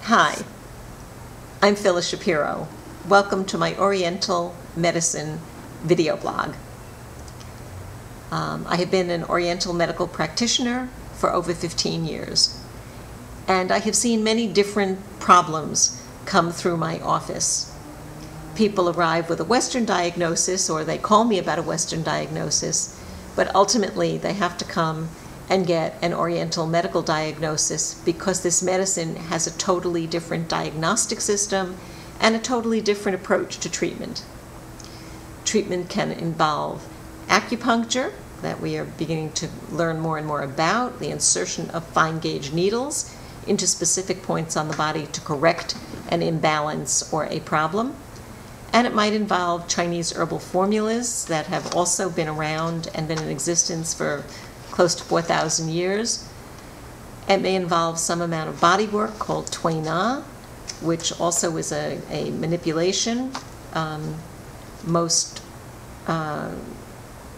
Hi, I'm Phyllis Shapiro. Welcome to my Oriental Medicine video blog. I have been an Oriental Medical practitioner for over 15 years, and I have seen many different problems come through my office. People arrive with a Western diagnosis, or they call me about a Western diagnosis, but ultimately they have to come and get an Oriental Medical diagnosis because this medicine has a totally different diagnostic system and a totally different approach to treatment. Treatment can involve acupuncture, that we are beginning to learn more and more about, the insertion of fine gauge needles into specific points on the body to correct an imbalance or a problem. And it might involve Chinese herbal formulas that have also been around and been in existence for close to 4,000 years. It may involve some amount of body work called Tui Na, which also is a manipulation. Most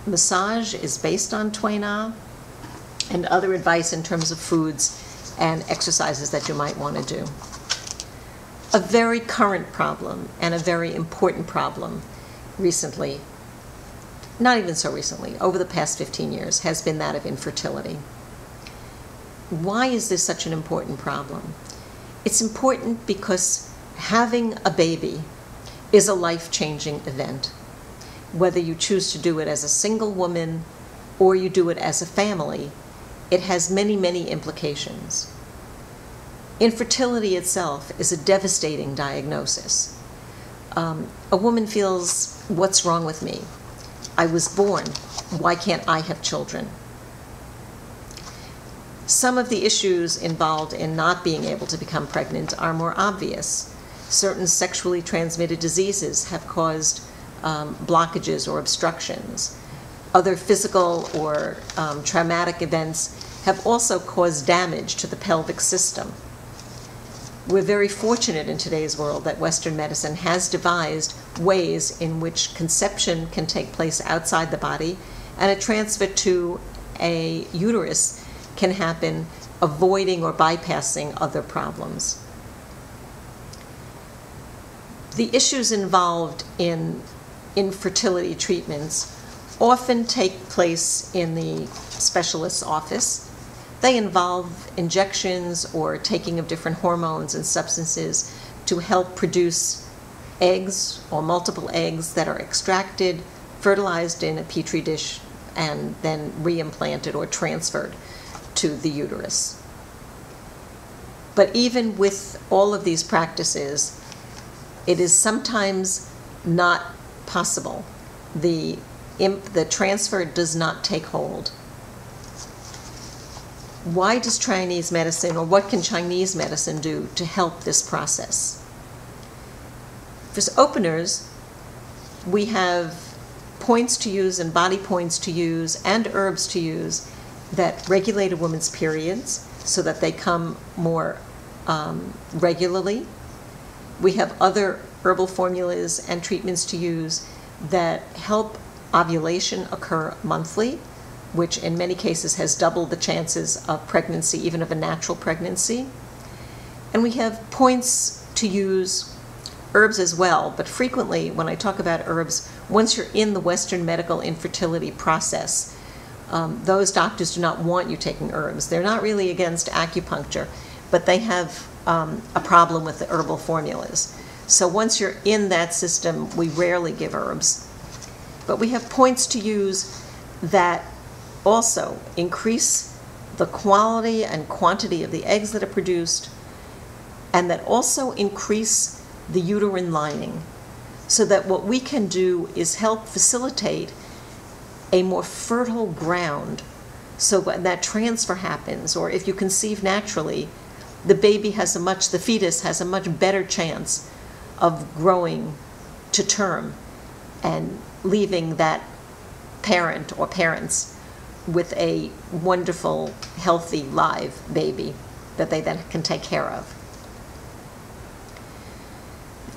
massage is based on Tui Na, and other advice in terms of foods and exercises that you might want to do. A very current problem and a very important problem recently, not even so recently, over the past 15 years, has been that of infertility. Why is this such an important problem? It's important because having a baby is a life-changing event. Whether you choose to do it as a single woman or you do it as a family, it has many, many implications. Infertility itself is a devastating diagnosis. A woman feels, what's wrong with me? I was born. Why can't I have children? Some of the issues involved in not being able to become pregnant are more obvious. Certain sexually transmitted diseases have caused blockages or obstructions. Other physical or traumatic events have also caused damage to the pelvic system. We're very fortunate in today's world that Western medicine has devised ways in which conception can take place outside the body and a transfer to a uterus can happen, avoiding or bypassing other problems. The issues involved in infertility treatments often take place in the specialist's office. They involve injections or taking of different hormones and substances to help produce eggs or multiple eggs that are extracted, fertilized in a petri dish, and then reimplanted or transferred to the uterus. But even with all of these practices, it is sometimes not possible. The transfer does not take hold. Why does Chinese medicine, or what can Chinese medicine do to help this process? For openers, we have points to use and body points to use and herbs to use that regulate a woman's periods so that they come more regularly. We have other herbal formulas and treatments to use that help ovulation occur monthly, which in many cases has doubled the chances of pregnancy, even of a natural pregnancy. And we have points to use herbs as well, but frequently when I talk about herbs, once you're in the Western medical infertility process, those doctors do not want you taking herbs. They're not really against acupuncture, but they have a problem with the herbal formulas. So once you're in that system, we rarely give herbs. But we have points to use that also increase the quality and quantity of the eggs that are produced, and that also increase the uterine lining, so that what we can do is help facilitate a more fertile ground so when that transfer happens, or if you conceive naturally, the fetus has a much better chance of growing to term and leaving that parent or parents with a wonderful, healthy, live baby that they then can take care of.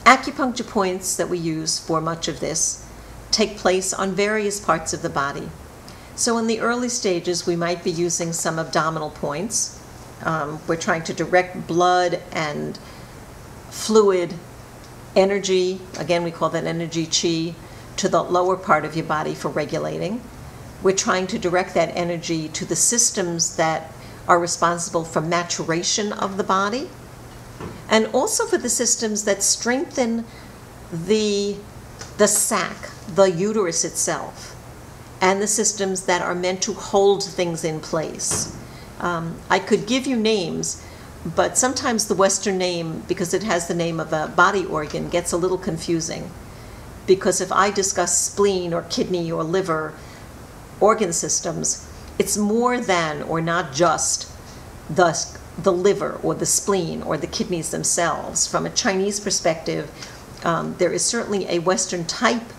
Acupuncture points that we use for much of this take place on various parts of the body. So in the early stages, we might be using some abdominal points. We're trying to direct blood and fluid energy, again we call that energy chi, to the lower part of your body for regulating. We're trying to direct that energy to the systems that are responsible for maturation of the body, and also for the systems that strengthen the sac, the uterus itself, and the systems that are meant to hold things in place. I could give you names, but sometimes the Western name, because it has the name of a body organ, gets a little confusing. Because if I discuss spleen or kidney or liver organ systems, it's more than or not just the liver or the spleen or the kidneys themselves. From a Chinese perspective, there is certainly a Western type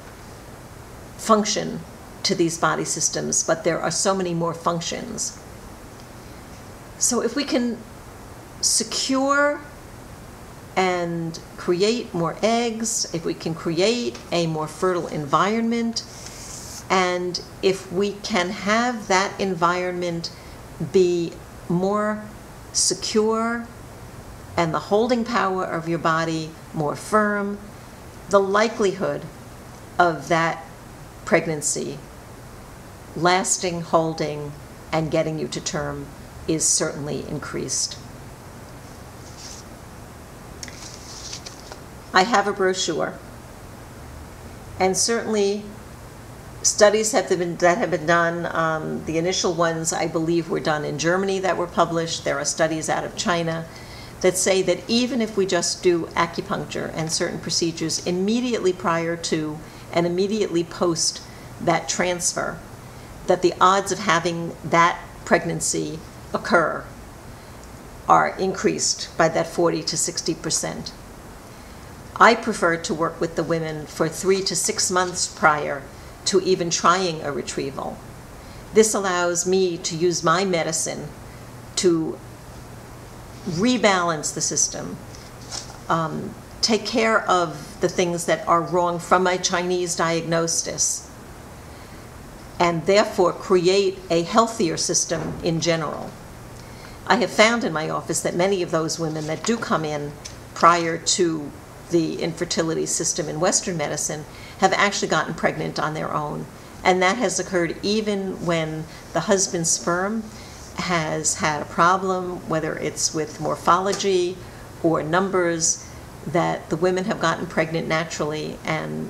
function to these body systems, but there are so many more functions. So if we can secure and create more eggs, if we can create a more fertile environment, and if we can have that environment be more secure and the holding power of your body more firm, the likelihood of that pregnancy lasting, holding, and getting you to term is certainly increased. I have a brochure, and certainly studies that have been done. The initial ones, I believe, were done in Germany that were published. There are studies out of China that say that even if we just do acupuncture and certain procedures immediately prior to and immediately post that transfer, that the odds of having that pregnancy occur are increased by that 40 to 60%. I prefer to work with the women for 3 to 6 months prior to even trying a retrieval. This allows me to use my medicine to rebalance the system, take care of the things that are wrong from my Chinese diagnosis, and therefore create a healthier system in general. I have found in my office that many of those women that do come in prior to the infertility system in Western medicine have actually gotten pregnant on their own. And that has occurred even when the husband's sperm has had a problem, whether it's with morphology or numbers, that the women have gotten pregnant naturally. And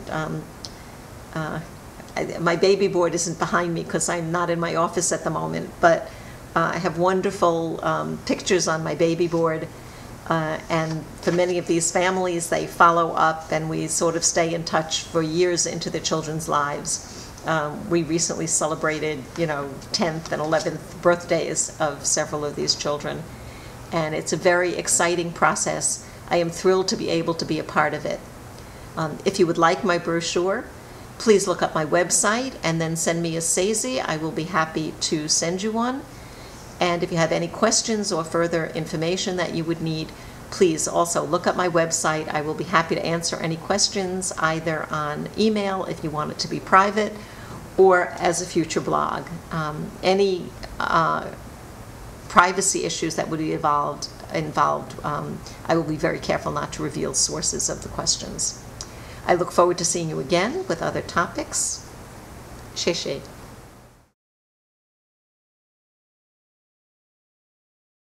my baby board isn't behind me because I'm not in my office at the moment, but I have wonderful pictures on my baby board. And for many of these families, they follow up and we sort of stay in touch for years into their children's lives. We recently celebrated, 10th and 11th birthdays of several of these children. And it's a very exciting process. I am thrilled to be able to be a part of it. If you would like my brochure, please look up my website and then send me a SAISY. I will be happy to send you one. And if you have any questions or further information that you would need, please also look up my website. I will be happy to answer any questions either on email if you want it to be private or as a future blog. Any privacy issues that would be involved, I will be very careful not to reveal sources of the questions. I look forward to seeing you again with other topics. 谢谢。